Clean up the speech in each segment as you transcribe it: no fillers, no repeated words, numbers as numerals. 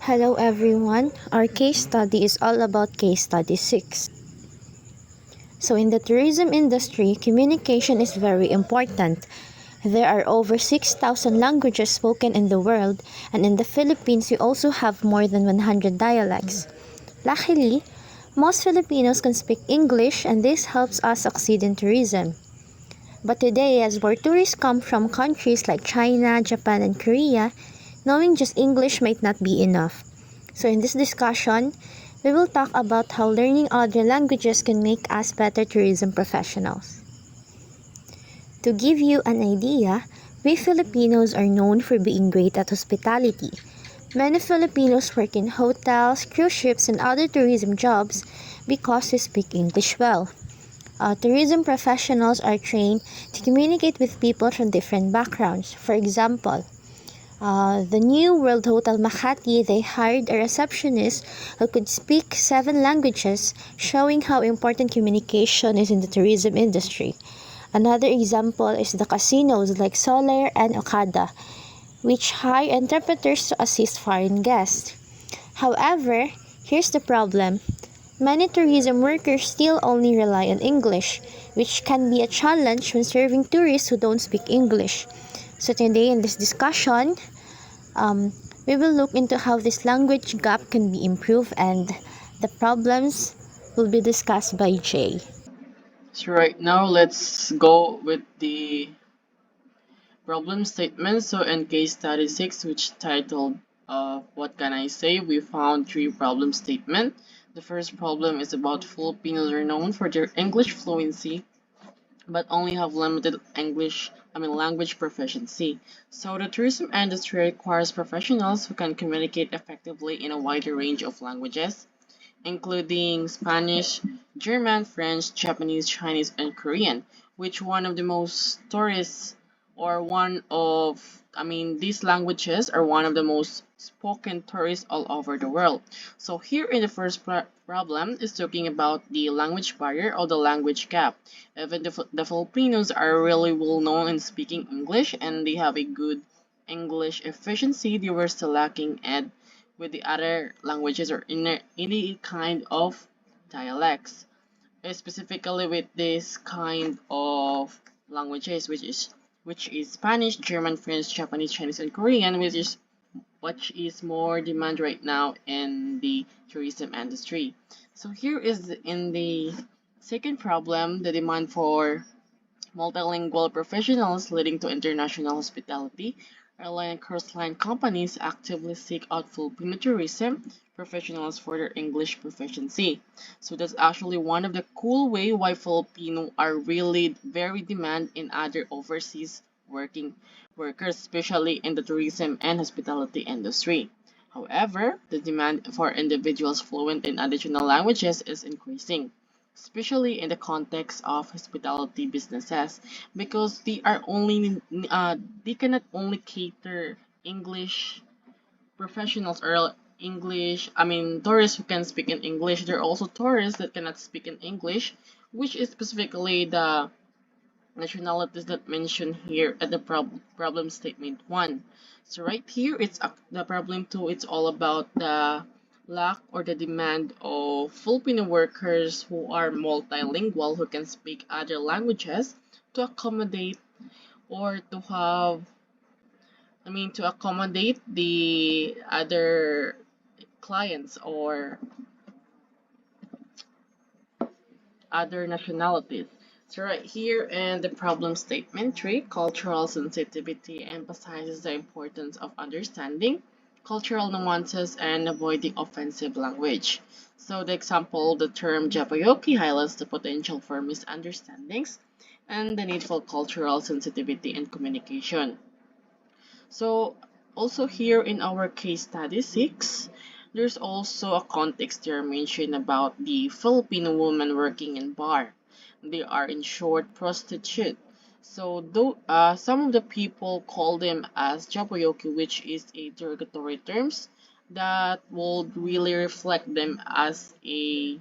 Hello everyone, our case study is all about case study 6. So in the tourism industry, communication is very important. There are over 6,000 languages spoken in the world, and in the Philippines we also have more than 100 dialects. Luckily, most Filipinos can speak English and this helps us succeed in tourism. But today, as more tourists come from countries like China, Japan, and Korea, knowing just English might not be enough. So in this discussion, we will talk about how learning other languages can make us better tourism professionals. To give you an idea, we Filipinos are known for being great at hospitality. Many Filipinos work in hotels, cruise ships, and other tourism jobs because we speak English well. Tourism professionals are trained to communicate with people from different backgrounds. For example, the New World Hotel Makati, they hired a receptionist who could speak 7 languages, showing how important communication is in the tourism industry. Another example is the casinos like Soler and Okada, which hire interpreters to assist foreign guests. However, here's the problem. Many tourism workers still only rely on English, which can be a challenge when serving tourists who don't speak English. So today in this discussion, we will look into how this language gap can be improved and the problems will be discussed by Jay. So right now, let's go with the problem statement. So in case study 6, which titled what can I say, we found 3 problem statement. The first problem is about Filipinos are known for their English fluency but only have limited language proficiency. So the tourism industry requires professionals who can communicate effectively in a wider range of languages, including Spanish, German, French, Japanese, Chinese, and Korean, which one of the most tourists or one of these languages are one of the most spoken tourists all over the world. So here in the first problem is talking about the language barrier or the language gap. Even the Filipinos are really well known in speaking English and they have a good English efficiency, they were still lacking at with the other languages or in any kind of dialects, specifically with this kind of languages which is Spanish, German, French, Japanese, Chinese, and Korean, which is more demand right now in the tourism industry. So here is in the second problem, the demand for multilingual professionals leading to international hospitality. Airline and cruise line companies actively seek out Filipino tourism professionals for their English proficiency. So that's actually one of the cool way why Filipino are really very demand in other overseas working workers, especially in the tourism and hospitality industry. However, the demand for individuals fluent in additional languages is increasing, especially in the context of hospitality businesses, because they cannot only cater English professionals or tourists who can speak in English. There are also tourists that cannot speak in English, which is specifically the nationalities that mentioned here at the problem statement 1. So right here, the problem 2. It's all about the lack or the demand of Filipino workers who are multilingual, who can speak other languages to accommodate or to accommodate the other clients or other nationalities. So right here in the problem statement 3, cultural sensitivity emphasizes the importance of understanding cultural nuances and avoiding offensive language. So the example, the term Japayoki highlights the potential for misunderstandings and the need for cultural sensitivity and communication. So also here in our case study 6, there's also a context there mentioned about the Filipino woman working in bar. They are in short prostitute. So though some of the people call them as japoyoki, which is a derogatory terms that would really reflect them as a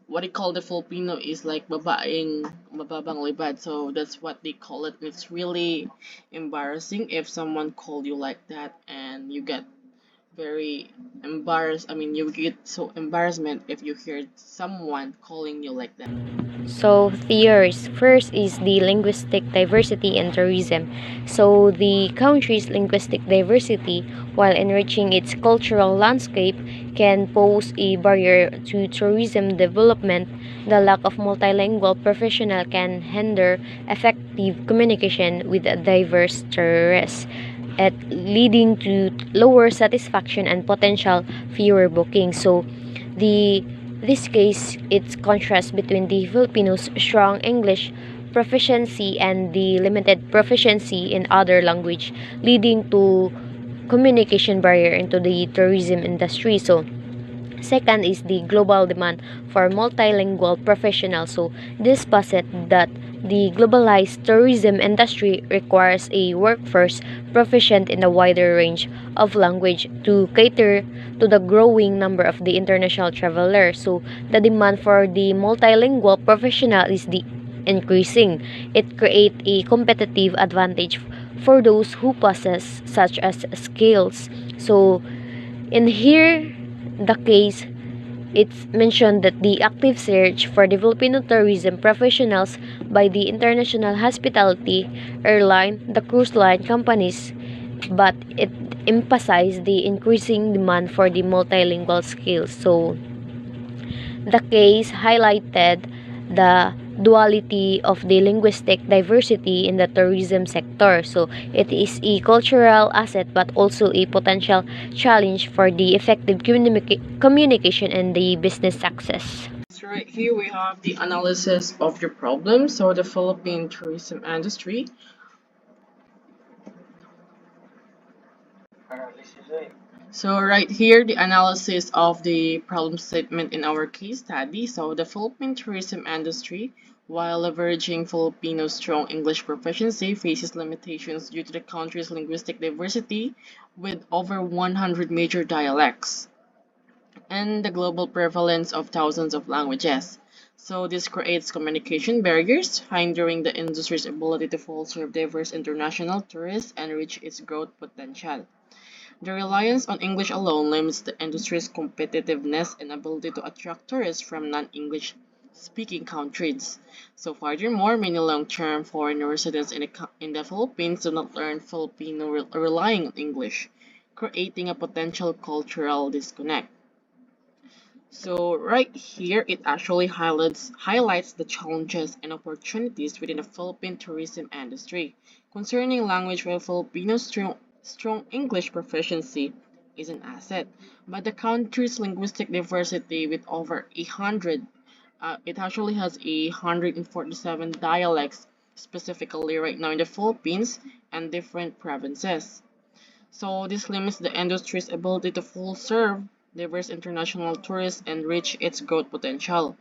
what they call the Filipino is like babaeng mababang libad. So that's what they call it. It's really embarrassing if someone called you like that and you get very embarrassed. I mean, you get so embarrassment if you hear someone calling you like that. So, theories. First is the linguistic diversity and tourism. So, the country's linguistic diversity, while enriching its cultural landscape, can pose a barrier to tourism development. The lack of multilingual professional can hinder effective communication with diverse tourists, at leading to lower satisfaction and potential fewer bookings. So, the this case, it's contrast between the Filipinos' strong English proficiency and the limited proficiency in other language, leading to communication barrier into the tourism industry. So, second is the global demand for multilingual professionals. So, this posit that the globalized tourism industry requires a workforce proficient in a wider range of language to cater to the growing number of the international travelers. So, the demand for the multilingual professional is the increasing. It creates a competitive advantage for those who possess such as skills. So, in here, the case, it's mentioned that the active search for the Filipino tourism professionals by the international hospitality, airline, the cruise line companies, but it emphasized the increasing demand for the multilingual skills. So, the case highlighted the duality of the linguistic diversity in the tourism sector. So, it is a cultural asset but also a potential challenge for the effective communication and the business success. So right here we have the analysis of your problem. So the Philippine tourism industry. So right here, the analysis of the problem statement in our case study. So the Philippine tourism industry, while leveraging Filipino strong English proficiency, faces limitations due to the country's linguistic diversity with over 100 major dialects and the global prevalence of thousands of languages. So this creates communication barriers, hindering the industry's ability to fully serve diverse international tourists and reach its growth potential. The reliance on English alone limits the industry's competitiveness and ability to attract tourists from non-English speaking countries. So furthermore, many long-term foreign residents in the Philippines do not learn Filipino relying on English, creating a potential cultural disconnect. So right here, it actually highlights the challenges and opportunities within the Philippine tourism industry. Concerning language, while Filipino strong English proficiency is an asset, but the country's linguistic diversity with over 100, it actually has 147 dialects specifically right now in the Philippines and different provinces. So this limits the industry's ability to full serve diverse international tourists and reach its growth potential.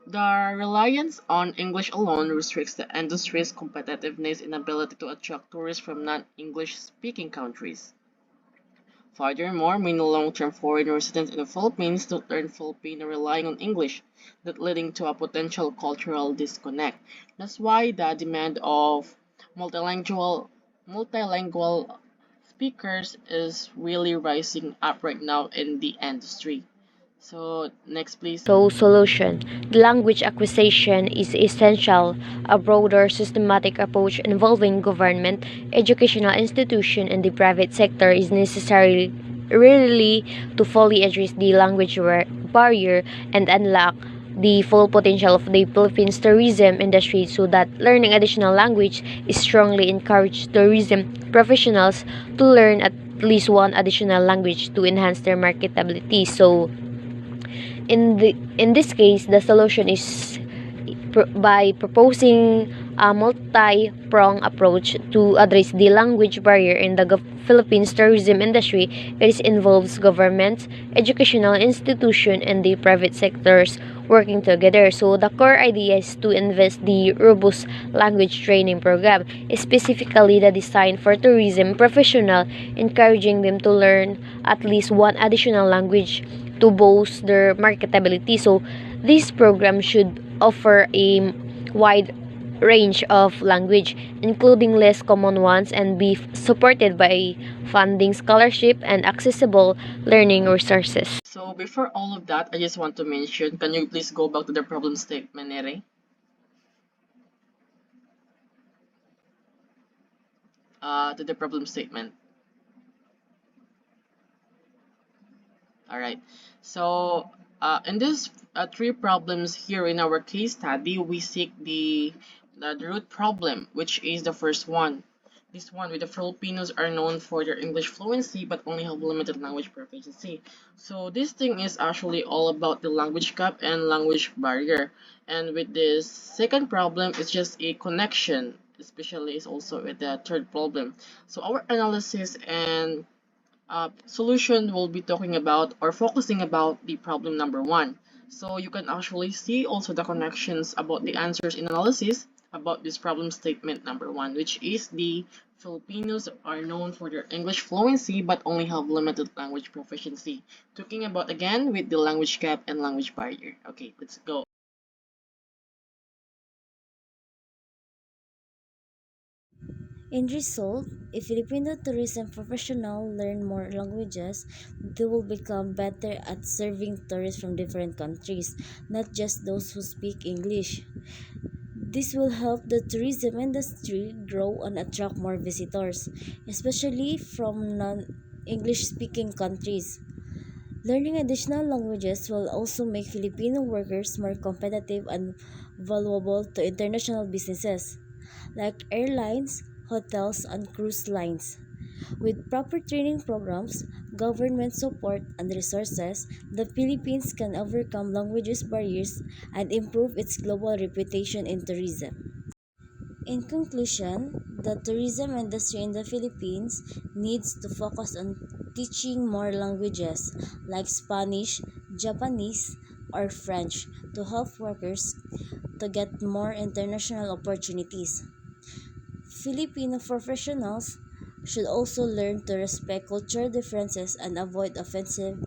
The reliance on English alone restricts the industry's competitiveness and ability to attract tourists from non-English speaking countries. Furthermore, many long-term foreign residents in the Philippines don't learn Filipino relying on English, that leading to a potential cultural disconnect. That's why the demand of multilingual speakers is really rising up right now in the industry. So next please. So, solution. The language acquisition is essential. A broader systematic approach involving government, educational institution, and the private sector is necessary really to fully address the language barrier and unlock the full potential of the Philippines tourism industry so that learning additional language is strongly encouraged tourism professionals to learn at least one additional language to enhance their marketability. So, in this case, the solution is by proposing a multi-pronged approach to address the language barrier in the Philippines tourism industry. It involves governments, educational institutions, and the private sectors working together. So the core idea is to invest the robust language training program, specifically the design for tourism professional, encouraging them to learn at least one additional language to boost their marketability. So this program should offer a wide range of language, including less common ones, and be supported by funding, scholarship, and accessible learning resources. So before all of that, I just want to mention, can you please go back to the problem statement, Nere? To the problem statement. All right. So, in this three problems here in our case study, we seek the root problem, which is the first one. This one with the Filipinos are known for their English fluency but only have limited language proficiency. So this thing is actually all about the language gap and language barrier. And with this second problem, it's just a connection, especially is also with the third problem. So our analysis and solution will be talking about or focusing about the problem number one. So you can actually see also the connections about the answers in analysis about this problem statement number one, which is the Filipinos are known for their English fluency but only have limited language proficiency. Talking about again with the language gap and language barrier. Okay, let's go. In result, if Filipino tourism professionals learn more languages, they will become better at serving tourists from different countries, not just those who speak English. This will help the tourism industry grow and attract more visitors, especially from non-English speaking countries. Learning additional languages will also make Filipino workers more competitive and valuable to international businesses like airlines, hotels, and cruise lines. With proper training programs, government support, and resources, the Philippines can overcome languages barriers and improve its global reputation in tourism. In conclusion, the tourism industry in the Philippines needs to focus on teaching more languages like Spanish, Japanese, or French to help workers to get more international opportunities. Filipino professionals should also learn to respect cultural differences and avoid offensive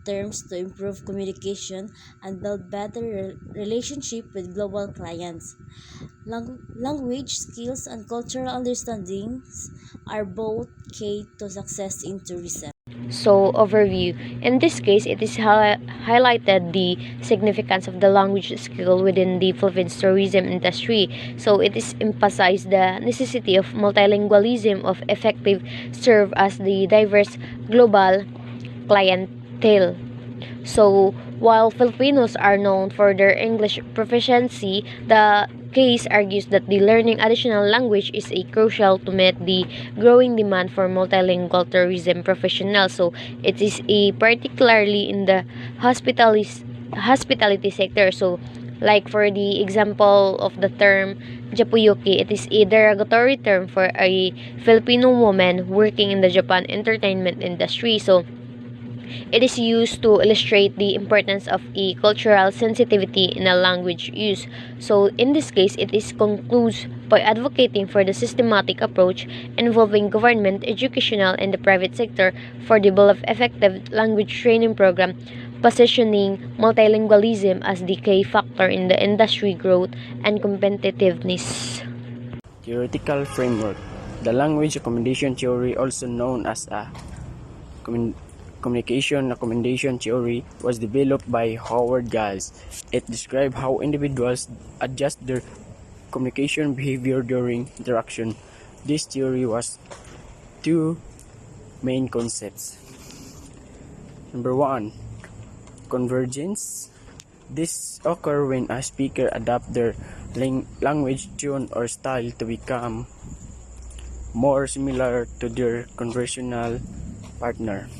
terms to improve communication and build better relationship with global clients. Language skills and cultural understandings are both key to success in tourism. So, overview. In this case, it is highlighted the significance of the language skill within the Philippines tourism industry. So, it is emphasized the necessity of multilingualism of effective serve as the diverse global clientele. So, while Filipinos are known for their English proficiency, the case argues that the learning additional language is a crucial to meet the growing demand for multilingual tourism professionals. So, it is a particularly in the hospitality sector. So, like for the example of the term Japuyuki, it is a derogatory term for a Filipino woman working in the Japan entertainment industry. So, it is used to illustrate the importance of a cultural sensitivity in a language use. So, in this case, it is concludes by advocating for the systematic approach involving government, educational, and the private sector for develop effective language training program, positioning multilingualism as the key factor in the industry growth and competitiveness. Theoretical framework. The language accommodation theory, also known as a communication accommodation theory, was developed by Howard Giles. It describes how individuals adjust their communication behavior during interaction. This theory was two main concepts. Number one, convergence. This occurs when a speaker adapts their language tone or style to become more similar to their conversational partner.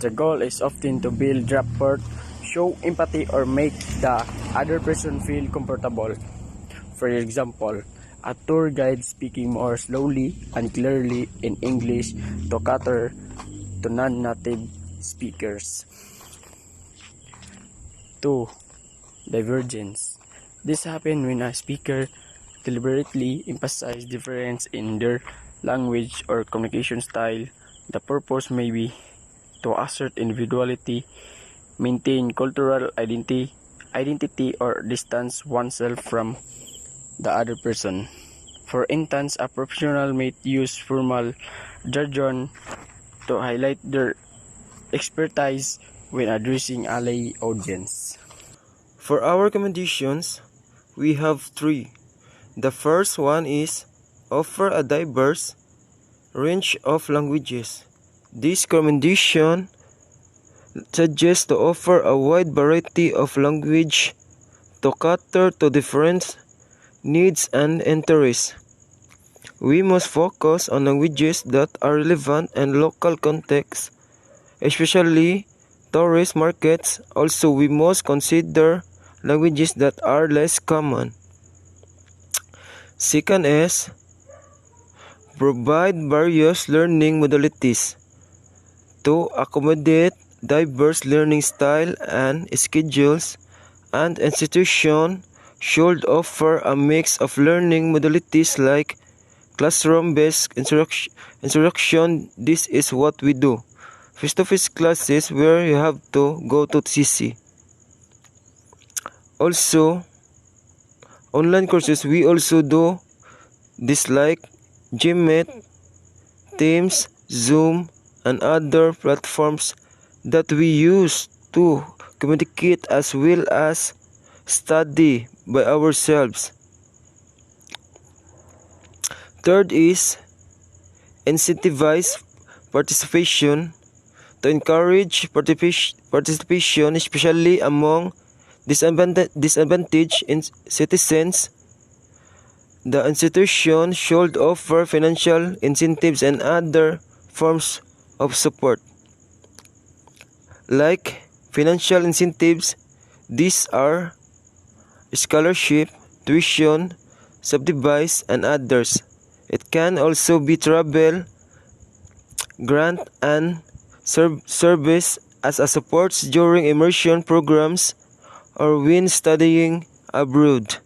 The goal is often to build rapport, show empathy, or make the other person feel comfortable. For example, a tour guide speaking more slowly and clearly in English to cater to non-native speakers. 2. Divergence. This happens when a speaker deliberately emphasizes difference in their language or communication style. The purpose may be to assert individuality, maintain cultural identity, or distance oneself from the other person. For instance, a professional may use formal jargon to highlight their expertise when addressing a lay audience. For our recommendations, we have three. The first one is offer a diverse range of languages. This recommendation suggests to offer a wide variety of language to cater to different needs and interests. We must focus on languages that are relevant and local contexts, especially tourist markets. Also, we must consider languages that are less common. Second is provide various learning modalities to accommodate diverse learning style and schedules. And institution should offer a mix of learning modalities like classroom-based instruction. This is what we do. Face-to-face classes where you have to go to CC. Also, online courses we also do this like Gmate, Teams, Zoom, and other platforms that we use to communicate as well as study by ourselves. Third is incentivize participation to encourage participation, especially among disadvantaged citizens. The institution should offer financial incentives and other forms of support. Like financial incentives, these are scholarship, tuition, subsidies, and others. It can also be travel, grant, and service as a support during immersion programs or when studying abroad.